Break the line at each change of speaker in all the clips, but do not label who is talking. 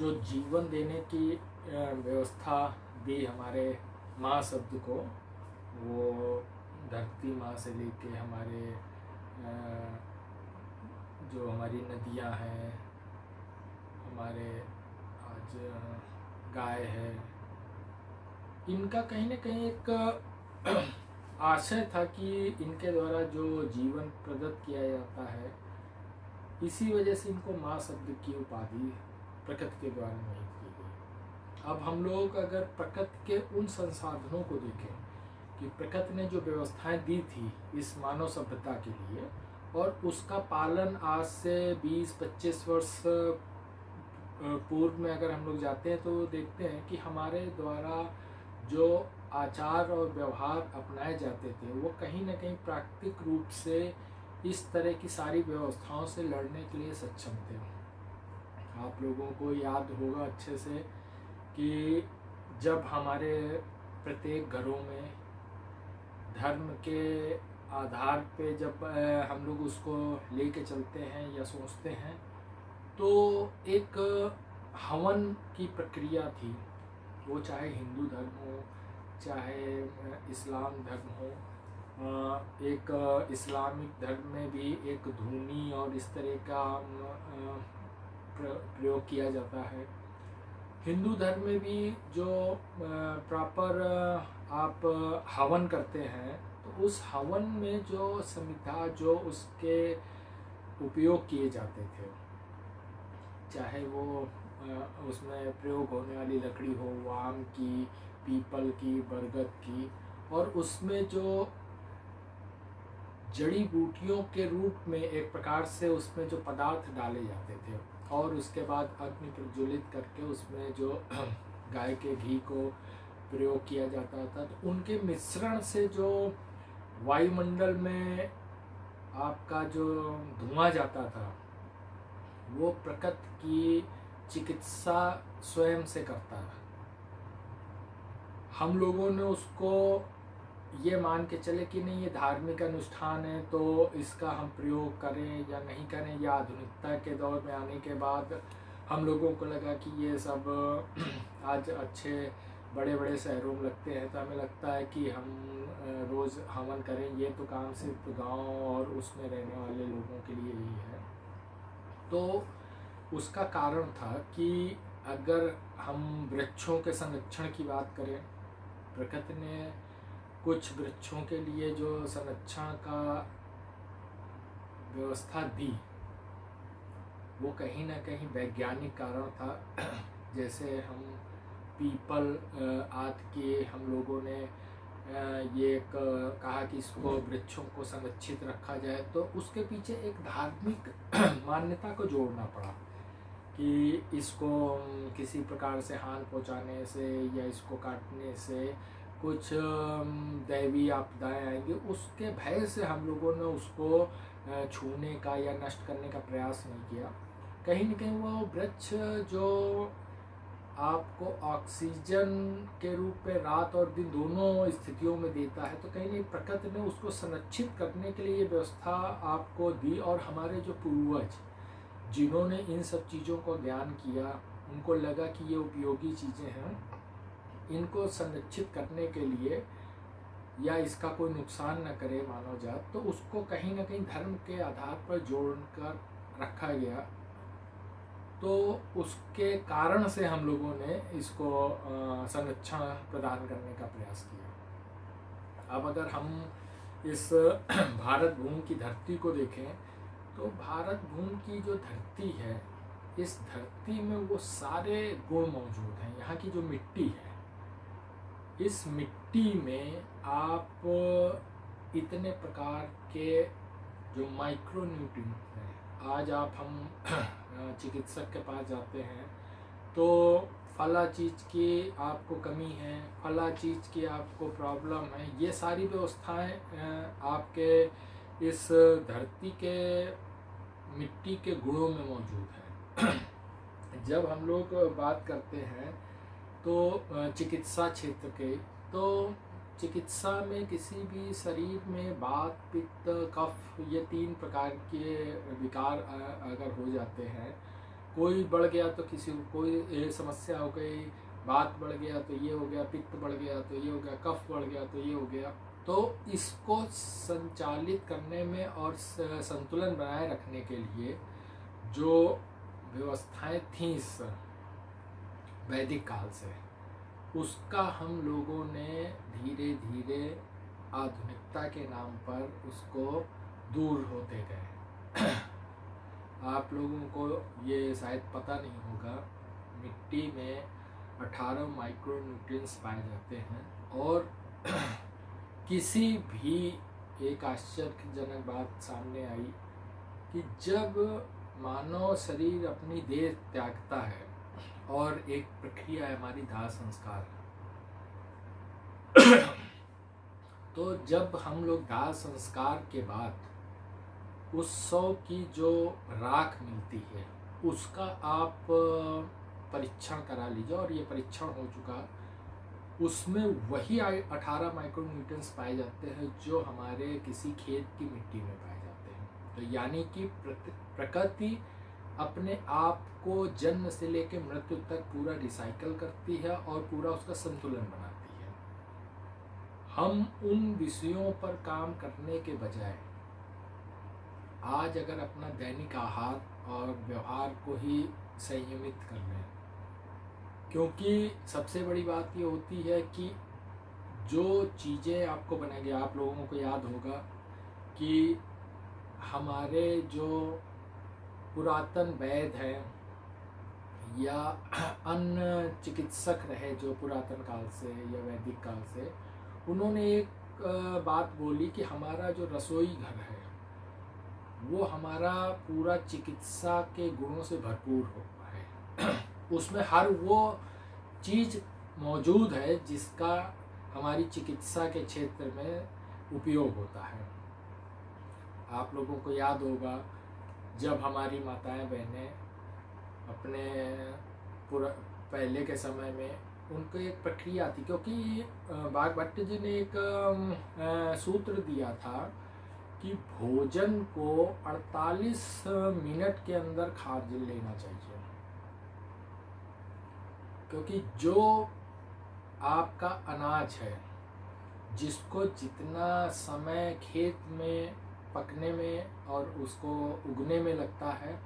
जो जीवन देने की व्यवस्था दी हमारे माँ शब्द को, वो धरती माँ से लेके हमारे जो हमारी नदियाँ हैं, हमारे आज गाय है, इनका कहीं ना कहीं एक आशय था कि इनके द्वारा जो जीवन प्रदत्त किया जाता है, इसी वजह से इनको माँ शब्द की उपाधि प्रकृति के द्वारा नहीं की गई। अब हम लोग अगर प्रकृति के उन संसाधनों को देखें कि प्रकृति ने जो व्यवस्थाएं दी थी इस मानव सभ्यता के लिए, और उसका पालन आज से 20-25 वर्ष पूर्व में अगर हम लोग जाते हैं तो देखते हैं कि हमारे द्वारा जो आचार और व्यवहार अपनाए जाते थे वो कहीं ना कहीं प्राकृतिक रूप से इस तरह की सारी व्यवस्थाओं से लड़ने के लिए सक्षम थे। आप लोगों को याद होगा अच्छे से कि जब हमारे प्रत्येक घरों में धर्म के आधार पे जब हम लोग उसको लेके चलते हैं या सोचते हैं, तो एक हवन की प्रक्रिया थी, वो चाहे हिंदू धर्म हो चाहे इस्लाम धर्म हो। एक इस्लामिक धर्म में भी एक धूनी और इस तरह का प्रयोग किया जाता है। हिंदू धर्म में भी जो प्रॉपर आप हवन करते हैं, तो उस हवन में जो संविधा जो उसके उपयोग किए जाते थे, चाहे वो उसमें प्रयोग होने वाली लकड़ी हो आम की, पीपल की, बरगद की, और उसमें जो जड़ी बूटियों के रूप में एक प्रकार से उसमें जो पदार्थ डाले जाते थे, और उसके बाद अग्नि प्रज्वलित करके उसमें जो गाय के घी को प्रयोग किया जाता था, तो उनके मिश्रण से जो वायुमंडल में आपका जो धुआं जाता था, वो प्रकृति की चिकित्सा स्वयं से करता था। हम लोगों ने उसको ये मान के चले कि नहीं, ये धार्मिक अनुष्ठान है तो इसका हम प्रयोग करें या नहीं करें, या आधुनिकता के दौर में आने के बाद हम लोगों को लगा कि ये सब आज अच्छे बड़े बड़े शहरों में लगते हैं, तो हमें लगता है कि हम रोज़ हवन करें, ये तो काम सिर्फ गांव और उसमें रहने वाले लोगों के लिए ही है। तो उसका कारण था कि अगर हम वृक्षों के संरक्षण की बात करें, प्रकृति ने कुछ वृक्षों के लिए जो संरक्षण का व्यवस्था दी, वो कहीं ना कहीं वैज्ञानिक कारण था। जैसे हम पीपल आदि के हम लोगों ने ये कहा कि इसको वृक्षों को संरक्षित रखा जाए, तो उसके पीछे एक धार्मिक मान्यता को जोड़ना पड़ा कि इसको किसी प्रकार से हानि पहुंचाने से या इसको काटने से कुछ दैवी आपदाएं आएंगी, उसके भय से हम लोगों ने उसको छूने का या नष्ट करने का प्रयास नहीं किया। कहीं न कहीं वो वृक्ष जो आपको ऑक्सीजन के रूप में रात और दिन दोनों स्थितियों में देता है, तो कहीं नहीं प्रकृति ने उसको संरक्षित करने के लिए ये व्यवस्था आपको दी। और हमारे जो पूर्वज जिन्होंने इन सब चीज़ों को ज्ञान किया, उनको लगा कि ये उपयोगी चीज़ें हैं, इनको संरक्षित करने के लिए या इसका कोई नुकसान न करे मानव जात, तो उसको कहीं ना कहीं धर्म के आधार पर जोड़कर रखा गया। तो उसके कारण से हम लोगों ने इसको संरक्षण प्रदान करने का प्रयास किया। अब अगर हम इस भारत भूमि की धरती को देखें, तो भारत भूमि की जो धरती है, इस धरती में वो सारे गुण मौजूद हैं। यहाँ की जो मिट्टी है, इस मिट्टी में आप इतने प्रकार के जो माइक्रो न्यूट्रिएंट हैं, आज आप हम चिकित्सक के पास जाते हैं तो फला चीज़ की आपको कमी है, फला चीज़ की आपको प्रॉब्लम है, ये सारी व्यवस्थाएं आपके इस धरती के मिट्टी के गुणों में मौजूद है। जब हम लोग बात करते हैं तो चिकित्सा क्षेत्र के, तो चिकित्सा में किसी भी शरीर में वात, पित्त, कफ, ये 3 प्रकार के विकार अगर हो जाते हैं, कोई बढ़ गया तो किसी को कोई समस्या हो गई, बात बढ़ गया तो ये हो गया, पित्त बढ़ गया तो ये हो गया, कफ बढ़ गया तो ये हो गया। तो इसको संचालित करने में और संतुलन बनाए रखने के लिए जो व्यवस्थाएं थीं इस वैदिक काल से, उसका हम लोगों ने धीरे धीरे आधुनिकता के नाम पर उसको दूर होते गए। आप लोगों को ये शायद पता नहीं होगा, मिट्टी में 18 माइक्रोन्यूट्रिएंट्स पाए जाते हैं। और किसी भी एक आश्चर्यजनक बात सामने आई कि जब मानव शरीर अपनी देह त्यागता है, और एक प्रक्रिया है हमारी दाह संस्कार, तो जब हम लोग दाह संस्कार के बाद उस शव की जो राख मिलती है उसका आप परीक्षण करा लीजिए, और ये परीक्षण हो चुका, उसमें वही 18 माइक्रोन्यूट्रिएंट्स पाए जाते हैं जो हमारे किसी खेत की मिट्टी में पाए जाते हैं। तो यानी कि प्रकृति अपने आप को जन्म से लेकर मृत्यु तक पूरा रिसाइकल करती है और पूरा उसका संतुलन बनाती है। हम उन विषयों पर काम करने के बजाय आज अगर अपना दैनिक आहार और व्यवहार को ही संयमित कर लें, क्योंकि सबसे बड़ी बात ये होती है कि जो चीज़ें आपको बनाएंगे, आप लोगों को याद होगा कि हमारे जो पुरातन वैद्य हैं या अन्य चिकित्सक रहे जो पुरातन काल से या वैदिक काल से, उन्होंने एक बात बोली कि हमारा जो रसोई घर है वो हमारा पूरा चिकित्सा के गुणों से भरपूर हो है। उसमें हर वो चीज़ मौजूद है जिसका हमारी चिकित्सा के क्षेत्र में उपयोग होता है। आप लोगों को याद होगा जब हमारी माताएं बहनें अपने पहले के समय में, उनको एक प्रक्रिया थी, क्योंकि वाघभट्ट जी ने एक सूत्र दिया था कि भोजन को 48 मिनट के अंदर खा लेना चाहिए, क्योंकि जो आपका अनाज है जिसको जितना समय खेत में पकने में और उसको उगने में लगता है,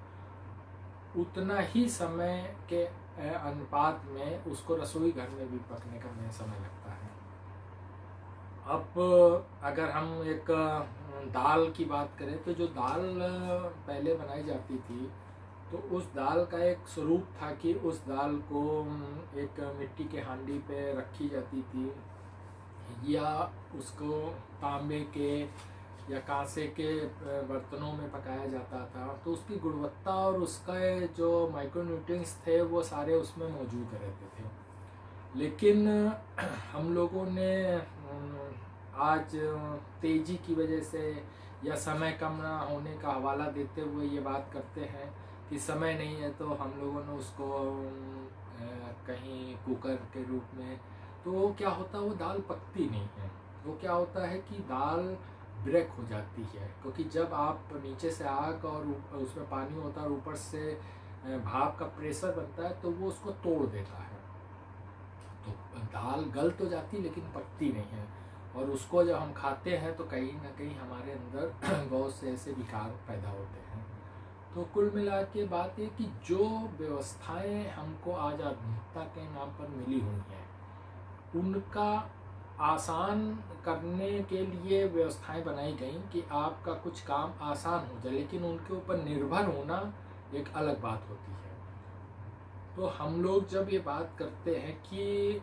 उतना ही समय के अनुपात में उसको रसोई घर में भी पकने का समय लगता है। अब अगर हम एक दाल की बात करें तो जो दाल पहले बनाई जाती थी, तो उस दाल का एक स्वरूप था कि उस दाल को एक मिट्टी के हांडी पे रखी जाती थी या उसको तांबे के या कांसे के बर्तनों में पकाया जाता था। तो उसकी गुणवत्ता और उसका जो माइक्रोन्यूट्रिएंट्स थे वो सारे उसमें मौजूद रहते थे। लेकिन हम लोगों ने आज तेज़ी की वजह से या समय कम ना होने का हवाला देते हुए ये बात करते हैं कि समय नहीं है, तो हम लोगों ने उसको कहीं कुकर के रूप में, तो वो क्या होता है, वो दाल पकती नहीं है। वो क्या होता है कि दाल ब्रेक हो जाती है, क्योंकि जब आप नीचे से आग और उसमें पानी होता है और ऊपर से भाप का प्रेशर बनता है तो वो उसको तोड़ देता है। तो दाल गल तो जाती लेकिन पकती नहीं है, और उसको जब हम खाते हैं तो कहीं ना कहीं हमारे अंदर बहुत से ऐसे विकार पैदा होते हैं। तो कुल मिला के बात है कि जो व्यवस्थाएं हमको आज आधुनिकता के नाम पर मिली हुई हैं, उनका आसान करने के लिए व्यवस्थाएं बनाई गई कि आपका कुछ काम आसान हो जाए, लेकिन उनके ऊपर निर्भर होना एक अलग बात होती है। तो हम लोग जब ये बात करते हैं कि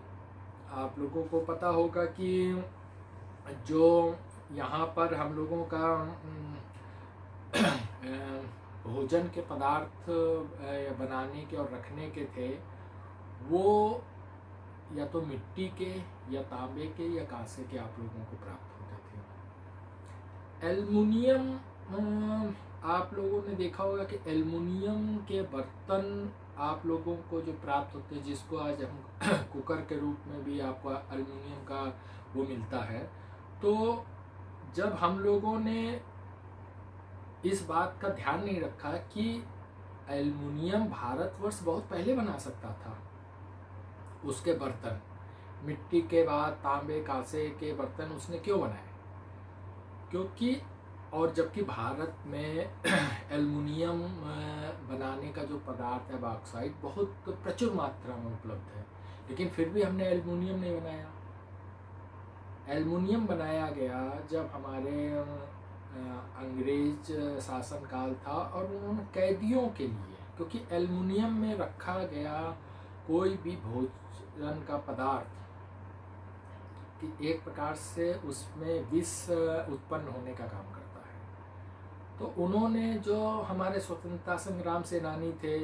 आप लोगों को पता होगा कि जो यहाँ पर हम लोगों का भोजन के पदार्थ बनाने के और रखने के थे, वो या तो मिट्टी के या तांबे के या कांसे के आप लोगों को प्राप्त होते थे। एल्युमिनियम, आप लोगों ने देखा होगा कि एल्युमिनियम के बर्तन आप लोगों को जो प्राप्त होते हैं, जिसको आज हम कुकर के रूप में भी आपको एल्युमिनियम का वो मिलता है। तो जब हम लोगों ने इस बात का ध्यान नहीं रखा कि एल्युमिनियम भारतवर्ष बहुत पहले बना सकता था। उसके बर्तन, मिट्टी के बाद तांबे कांसे के बर्तन उसने क्यों बनाए? क्योंकि और जबकि भारत में एल्युमिनियम बनाने का जो पदार्थ है बॉक्साइट बहुत प्रचुर मात्रा में उपलब्ध है, लेकिन फिर भी हमने एल्युमिनियम नहीं बनाया। एल्युमिनियम बनाया गया जब हमारे अंग्रेज शासनकाल था और उन्होंने कैदियों के लिए, क्योंकि एल्युमिनियम में रखा गया कोई भी भोजन का पदार्थ कि एक प्रकार से उसमें विष उत्पन्न होने का काम करता है। तो उन्होंने जो हमारे स्वतंत्रता संग्राम सेनानी थे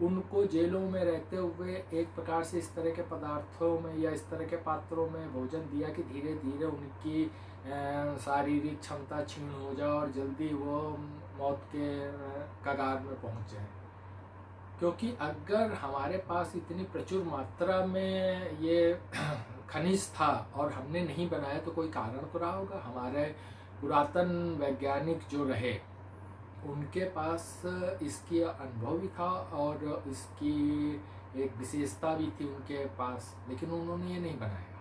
उनको जेलों में रहते हुए एक प्रकार से इस तरह के पदार्थों में या इस तरह के पात्रों में भोजन दिया कि धीरे धीरे उनकी शारीरिक क्षमता क्षीण हो जाए और जल्दी वो मौत के कगार में पहुंच जाए। क्योंकि अगर हमारे पास इतनी प्रचुर मात्रा में ये खनिज था और हमने नहीं बनाया तो कोई कारण तो रहा होगा। हमारे पुरातन वैज्ञानिक जो रहे उनके पास इसकी अनुभव भी था और इसकी एक विशेषता भी थी उनके पास, लेकिन उन्होंने ये नहीं बनाया।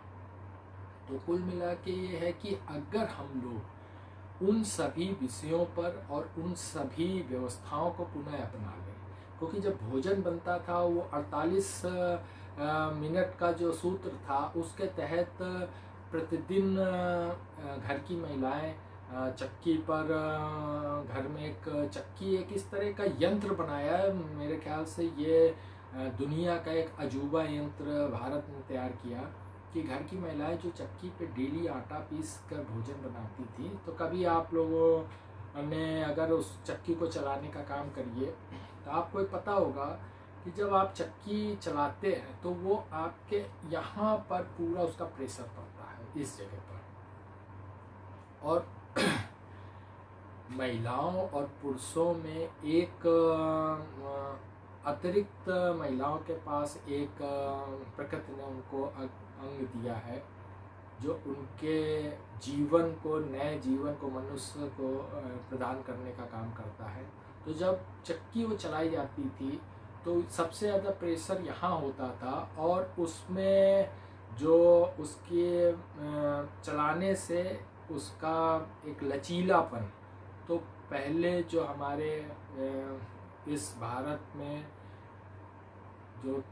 तो कुल मिला के ये है कि अगर हम लोग उन सभी विषयों पर और उन सभी व्यवस्थाओं को पुनः अपना लें, क्योंकि जब भोजन बनता था वो 48 मिनट का जो सूत्र था उसके तहत प्रतिदिन घर की महिलाएं चक्की पर, घर में एक चक्की एक इस तरह का यंत्र बनाया है, मेरे ख्याल से ये दुनिया का एक अजूबा यंत्र भारत ने तैयार किया कि घर की महिलाएं जो चक्की पे डेली आटा पीस कर भोजन बनाती थी। तो कभी आप लोगों ने अगर उस चक्की को चलाने का काम करिए तो आपको पता होगा कि जब आप चक्की चलाते हैं तो वो आपके यहाँ पर पूरा उसका प्रेशर पड़ता है इस जगह पर, और महिलाओं और पुरुषों में एक अतिरिक्त महिलाओं के पास एक प्रकृति ने उनको अंग दिया है जो उनके जीवन को, नए जीवन को, मनुष्य को प्रदान करने का काम करता है। तो जब चक्की वो चलाई जाती थी तो सबसे ज़्यादा प्रेशर यहाँ होता था और उसमें जो उसके चलाने से उसका एक लचीलापन, तो पहले जो हमारे इस भारत में जो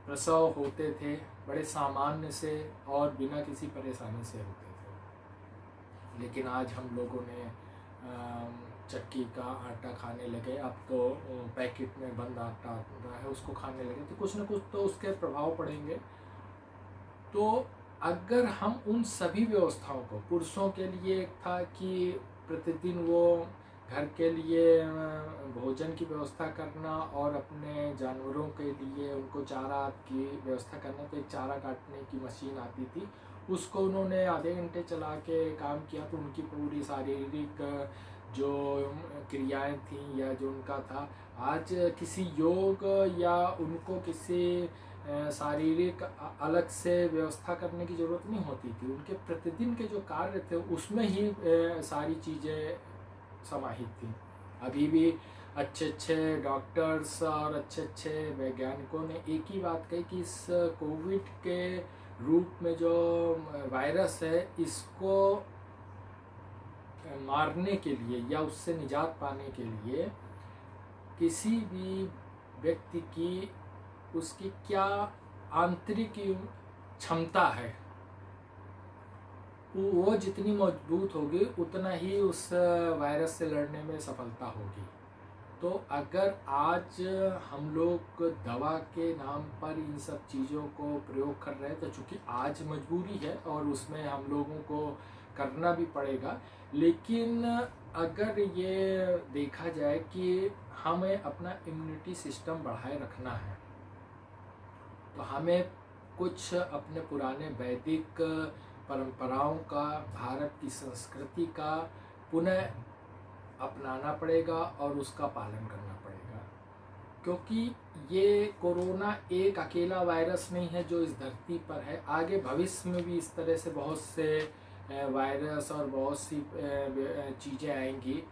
प्रसव होते थे बड़े सामान्य से और बिना किसी परेशानी से होते थे, लेकिन आज हम लोगों ने चक्की का आटा खाने लगे। अब तो पैकेट में बंद आटा आता है उसको खाने लगे, तो कुछ ना कुछ तो उसके प्रभाव पड़ेंगे। तो अगर हम उन सभी व्यवस्थाओं को, पुरुषों के लिए एक था कि प्रतिदिन वो घर के लिए भोजन की व्यवस्था करना और अपने जानवरों के लिए उनको चारा की व्यवस्था करना, तो एक चारा काटने की मशीन आती थी, उसको उन्होंने आधे घंटे चला के काम किया तो उनकी पूरी शारीरिक जो क्रियाएं थीं या जो उनका था, आज किसी योग या उनको किसी शारीरिक अलग से व्यवस्था करने की ज़रूरत नहीं होती थी। उनके प्रतिदिन के जो कार्य थे उसमें ही सारी चीज़ें समाहित थी। अभी भी अच्छे अच्छे डॉक्टर्स और अच्छे अच्छे वैज्ञानिकों ने एक ही बात कही कि इस कोविड के रूप में जो वायरस है इसको मारने के लिए या उससे निजात पाने के लिए किसी भी व्यक्ति की उसकी क्या आंतरिक क्षमता है, वो जितनी मजबूत होगी उतना ही उस वायरस से लड़ने में सफलता होगी। तो अगर आज हम लोग दवा के नाम पर इन सब चीज़ों को प्रयोग कर रहे हैं तो चूँकि आज मजबूरी है और उसमें हम लोगों को करना भी पड़ेगा, लेकिन अगर ये देखा जाए कि हमें अपना इम्यूनिटी सिस्टम बढ़ाए रखना है तो हमें कुछ अपने पुराने वैदिक परंपराओं का, भारत की संस्कृति का पुनः अपनाना पड़ेगा और उसका पालन करना पड़ेगा। क्योंकि ये कोरोना एक अकेला वायरस नहीं है जो इस धरती पर है, आगे भविष्य में भी इस तरह से बहुत से वायरस और बहुत सी चीज़ें आएंगी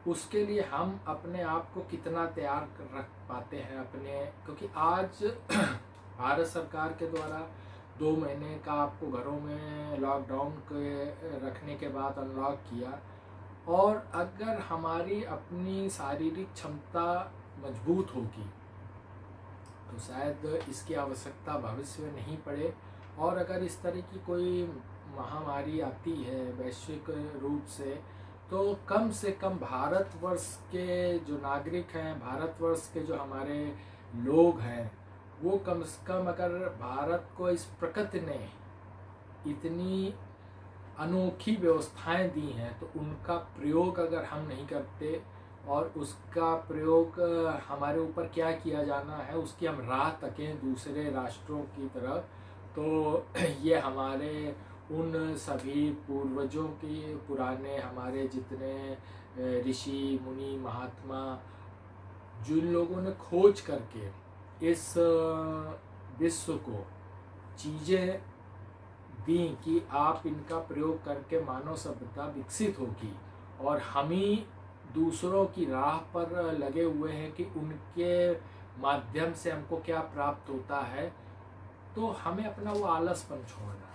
उसके लिए हम अपने आप को कितना तैयार रख पाते हैं अपने, क्योंकि आज भारत सरकार के द्वारा 2 महीने का आपको घरों में लॉकडाउन के रखने के बाद अनलॉक किया, और अगर हमारी अपनी शारीरिक क्षमता मजबूत होगी तो शायद इसकी आवश्यकता भविष्य में नहीं पड़े। और अगर इस तरह की कोई महामारी आती है वैश्विक रूप से, तो कम से कम भारतवर्ष के जो नागरिक हैं, भारतवर्ष के जो हमारे लोग हैं, वो कम से कम, अगर भारत को इस प्रकृति ने इतनी अनोखी व्यवस्थाएं दी हैं तो उनका प्रयोग अगर हम नहीं करते और उसका प्रयोग हमारे ऊपर क्या किया जाना है उसकी हम राह तकें दूसरे राष्ट्रों की तरफ, तो ये हमारे उन सभी पूर्वजों की, पुराने हमारे जितने ऋषि मुनि महात्मा, जिन लोगों ने खोज करके इस विश्व को चीज़ें दी कि आप इनका प्रयोग करके मानव सभ्यता विकसित होगी, और हम ही दूसरों की राह पर लगे हुए हैं कि उनके माध्यम से हमको क्या प्राप्त होता है, तो हमें अपना वो आलसपन छोड़ना है।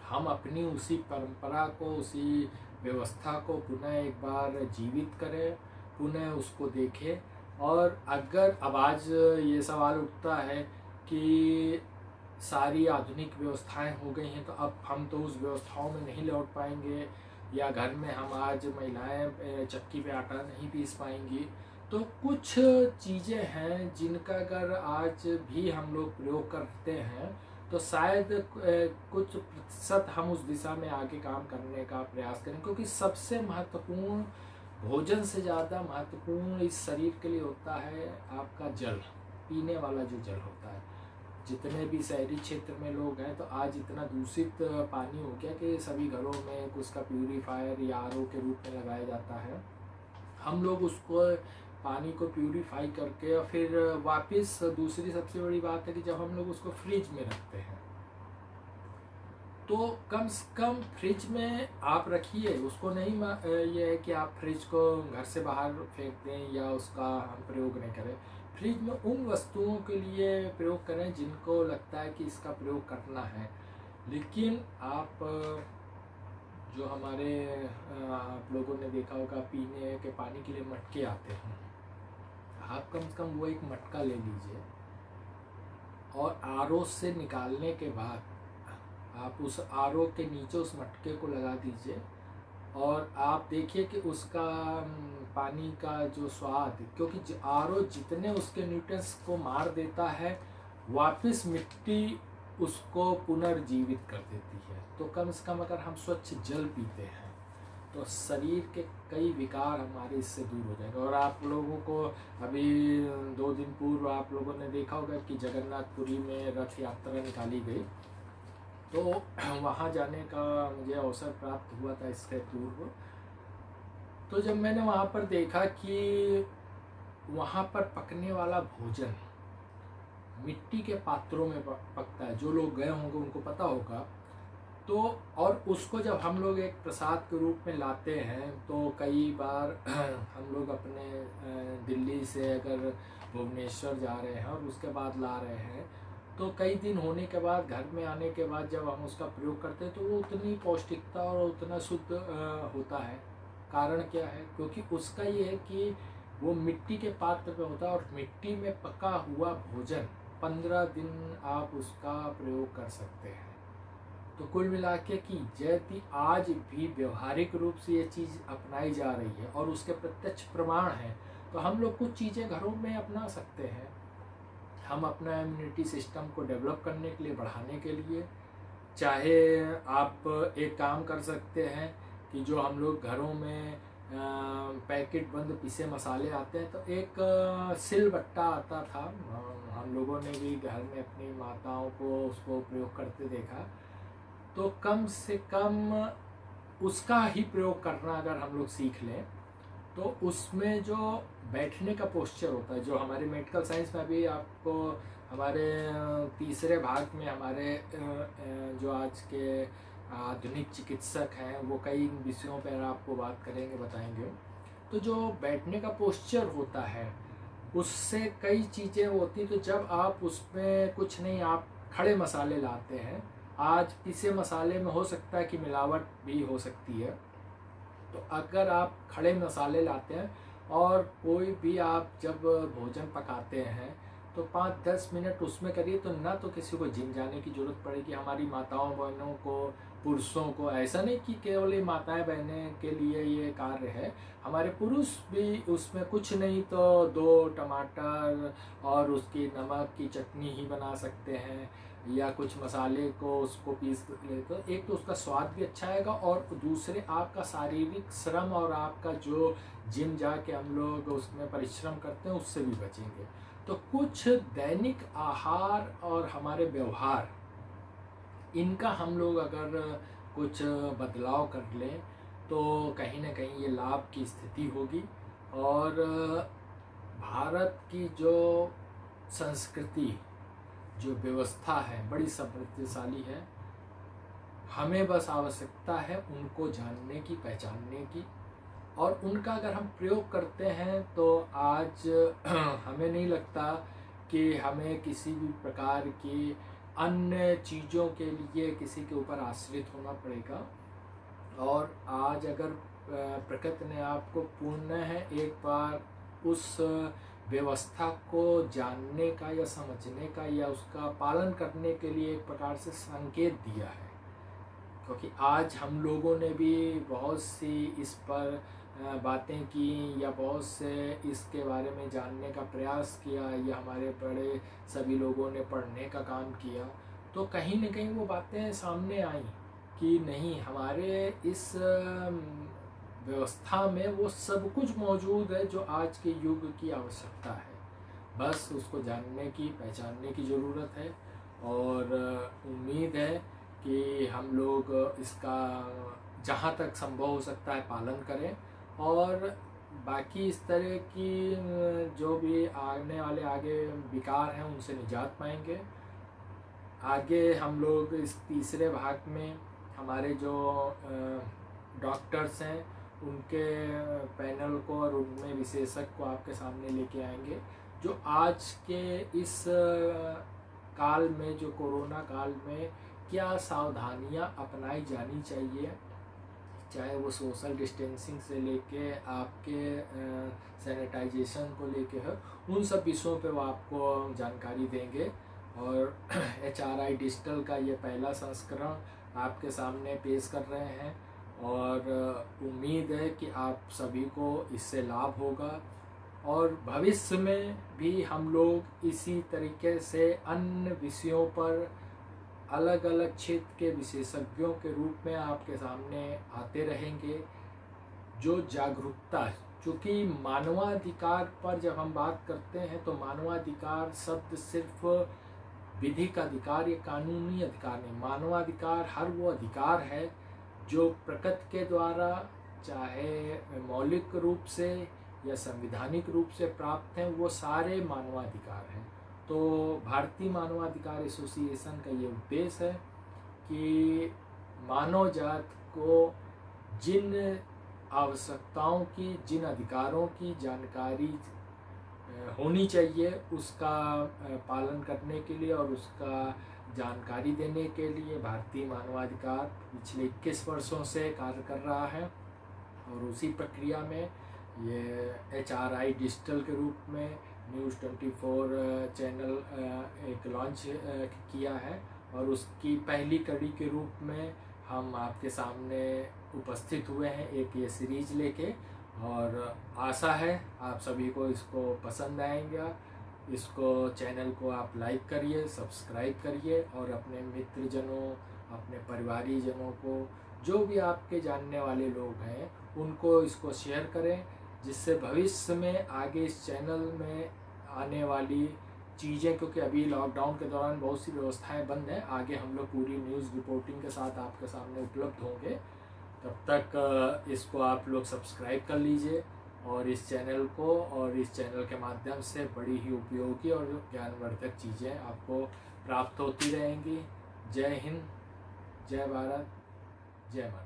हम अपनी उसी परंपरा को, उसी व्यवस्था को पुनः एक बार जीवित करें, पुनः उसको देखें। और अगर अब आज ये सवाल उठता है कि सारी आधुनिक व्यवस्थाएं हो गई हैं तो अब हम तो उस व्यवस्थाओं में नहीं लौट पाएंगे, या घर में हम आज महिलाएं चक्की पे आटा नहीं पीस पाएंगी, तो कुछ चीज़ें हैं जिनका अगर आज भी हम लोग प्रयोग करते हैं तो शायद कुछ प्रतिशत हम उस दिशा में आगे काम करने का प्रयास करें। क्योंकि सबसे महत्वपूर्ण, भोजन से ज़्यादा महत्वपूर्ण इस शरीर के लिए होता है आपका जल, पीने वाला जो जल होता है। जितने भी शहरी क्षेत्र में लोग हैं तो आज इतना दूषित पानी हो गया कि सभी घरों में उसका प्यूरीफायर या आरओ के रूप में लगाया जाता है। हम लोग उसको पानी को प्यूरीफाई करके और फिर वापस, दूसरी सबसे बड़ी बात है कि जब हम लोग उसको फ्रिज में रखते हैं तो कम से कम फ्रिज में आप रखिए उसको, नहीं ये है कि आप फ्रिज को घर से बाहर फेंक दें या उसका हम प्रयोग नहीं करें। फ्रिज में उन वस्तुओं के लिए प्रयोग करें जिनको लगता है कि इसका प्रयोग करना है। लेकिन आप जो हमारे आप लोगों ने देखा होगा पीने के पानी के लिए मटके आते हैं, आप कम से कम वो एक मटका ले लीजिए और आरओ से निकालने के बाद आप उस आरओ के नीचे उस मटके को लगा दीजिए और आप देखिए कि उसका पानी का जो स्वाद, क्योंकि आरओ जितने उसके न्यूट्रिएंट्स को मार देता है वापस मिट्टी उसको पुनर्जीवित कर देती है। तो कम से कम अगर हम स्वच्छ जल पीते हैं तो शरीर के कई विकार हमारे इससे दूर हो जाएंगे। और आप लोगों को अभी 2 दिन पूर्व आप लोगों ने देखा होगा कि जगन्नाथपुरी में रथ यात्रा निकाली गई, तो वहाँ जाने का मुझे अवसर प्राप्त हुआ था इसके पूर्व। तो जब मैंने वहाँ पर देखा कि वहाँ पर पकने वाला भोजन मिट्टी के पात्रों में पकता है, जो लोग गए होंगे उनको पता होगा। तो और उसको जब हम लोग एक प्रसाद के रूप में लाते हैं तो कई बार हम लोग अपने दिल्ली से अगर भुवनेश्वर जा रहे हैं और उसके बाद ला रहे हैं, तो कई दिन होने के बाद घर में आने के बाद जब हम उसका प्रयोग करते हैं तो वो उतनी पौष्टिकता और उतना शुद्ध होता है। कारण क्या है? क्योंकि उसका ये है कि वो मिट्टी के पात्र पे होता है और मिट्टी में पका हुआ भोजन 15 दिन आप उसका प्रयोग कर सकते हैं। तो कुल मिला के कि यदि आज भी व्यवहारिक रूप से ये चीज़ अपनाई जा रही है और उसके प्रत्यक्ष प्रमाण हैं, तो हम लोग कुछ चीज़ें घरों में अपना सकते हैं। हम अपना इम्यूनिटी सिस्टम को डेवलप करने के लिए, बढ़ाने के लिए, चाहे आप एक काम कर सकते हैं कि जो हम लोग घरों में पैकेट बंद पिसे मसाले आते हैं, तो एक सिलबट्टा आता था, हम लोगों ने भी घर में अपनी माताओं को उसको प्रयोग करते देखा। तो कम से कम उसका ही प्रयोग करना अगर हम लोग सीख लें तो उसमें जो बैठने का पोस्चर होता है, जो हमारे मेडिकल साइंस में अभी आपको हमारे तीसरे भाग में हमारे जो आज के आधुनिक चिकित्सक हैं वो कई विषयों पर आपको बात करेंगे, बताएंगे। तो जो बैठने का पोस्चर होता है उससे कई चीज़ें होती हैं। तो जब आप उसमें कुछ नहीं, आप खड़े मसाले लाते हैं, आज पिसे मसाले में हो सकता है कि मिलावट भी हो सकती है, तो अगर आप खड़े मसाले लाते हैं और कोई भी आप जब भोजन पकाते हैं तो 5-10 मिनट उसमें करिए, तो ना तो किसी को जिम जाने की ज़रूरत पड़ेगी। हमारी माताओं बहनों को, पुरुषों को, ऐसा नहीं कि केवल ये माताएं बहनें के लिए ये कार्य है, हमारे पुरुष भी उसमें कुछ नहीं तो 2 टमाटर और उसकी नमक की चटनी ही बना सकते हैं, या कुछ मसाले को उसको पीस ले, तो एक तो उसका स्वाद भी अच्छा आएगा और दूसरे आपका शारीरिक श्रम और आपका जो जिम जाके हम लोग उसमें परिश्रम करते हैं उससे भी बचेंगे। तो कुछ दैनिक आहार और हमारे व्यवहार, इनका हम लोग अगर कुछ बदलाव कर लें तो कहीं ना कहीं ये लाभ की स्थिति होगी। और भारत की जो संस्कृति, जो व्यवस्था है, बड़ी समृद्धशाली है। हमें बस आवश्यकता है उनको जानने की, पहचानने की, और उनका अगर हम प्रयोग करते हैं तो आज हमें नहीं लगता कि हमें किसी भी प्रकार की अन्य चीज़ों के लिए किसी के ऊपर आश्रित होना पड़ेगा। और आज अगर प्रकृति ने आपको पुनः एक बार उस व्यवस्था को जानने का या समझने का या उसका पालन करने के लिए एक प्रकार से संकेत दिया है, क्योंकि आज हम लोगों ने भी बहुत सी इस पर बातें की या बहुत से इसके बारे में जानने का प्रयास किया, या हमारे बड़े सभी लोगों ने पढ़ने का काम किया, तो कहीं न कहीं वो बातें सामने आई कि नहीं, हमारे इस व्यवस्था में वो सब कुछ मौजूद है जो आज के युग की आवश्यकता है। बस उसको जानने की, पहचानने की ज़रूरत है। और उम्मीद है कि हम लोग इसका जहाँ तक संभव हो सकता है पालन करें, और बाकी इस तरह की जो भी आने वाले आगे विकार हैं उनसे निजात पाएंगे। आगे हम लोग इस तीसरे भाग में हमारे जो डॉक्टर्स हैं उनके पैनल को और उनमें विशेषज्ञ को आपके सामने लेके आएंगे, जो आज के इस काल में, जो कोरोना काल में क्या सावधानियां अपनाई जानी चाहिए, चाहे वो सोशल डिस्टेंसिंग से लेके आपके सैनिटाइजेशन को लेके है, उन सब विषयों पे वो आपको जानकारी देंगे। और HRI डिजिटल का ये पहला संस्करण आपके सामने पेश कर रहे हैं, और उम्मीद है कि आप सभी को इससे लाभ होगा। और भविष्य में भी हम लोग इसी तरीके से अन्य विषयों पर अलग अलग क्षेत्र के विशेषज्ञों के रूप में आपके सामने आते रहेंगे। जो जागरूकता, चूँकि मानवाधिकार पर जब हम बात करते हैं तो मानवाधिकार शब्द सिर्फ विधिक अधिकार या कानूनी अधिकार नहीं, मानवाधिकार हर वो अधिकार है जो प्रकृति के द्वारा, चाहे मौलिक रूप से या संवैधानिक रूप से प्राप्त हैं, वो सारे मानवाधिकार हैं। तो भारतीय मानवाधिकार एसोसिएशन का ये उद्देश्य है कि मानव जात को जिन आवश्यकताओं की, जिन अधिकारों की जानकारी होनी चाहिए, उसका पालन करने के लिए और उसका जानकारी देने के लिए भारतीय मानवाधिकार पिछले 21 वर्षों से कार्य कर रहा है। और उसी प्रक्रिया में ये HRI डिजिटल के रूप में न्यूज़ 24 चैनल एक लॉन्च किया है, और उसकी पहली कड़ी के रूप में हम आपके सामने उपस्थित हुए हैं एक ये सीरीज लेके। और आशा है आप सभी को इसको पसंद आएगा। इसको चैनल को आप लाइक करिए, सब्सक्राइब करिए, और अपने मित्रजनों, अपने परिवारीजनों को, जो भी आपके जानने वाले लोग हैं, उनको इसको शेयर करें, जिससे भविष्य में आगे इस चैनल में आने वाली चीज़ें, क्योंकि अभी लॉकडाउन के दौरान बहुत सी व्यवस्थाएं बंद हैं, आगे हम लोग पूरी न्यूज़ रिपोर्टिंग के साथ आपके सामने उपलब्ध होंगे। तब तक इसको आप लोग सब्सक्राइब कर लीजिए, और इस चैनल को, और इस चैनल के माध्यम से बड़ी ही उपयोगी और ज्ञानवर्धक चीज़ें आपको प्राप्त होती रहेंगी। जय हिंद, जय भारत, जय माता।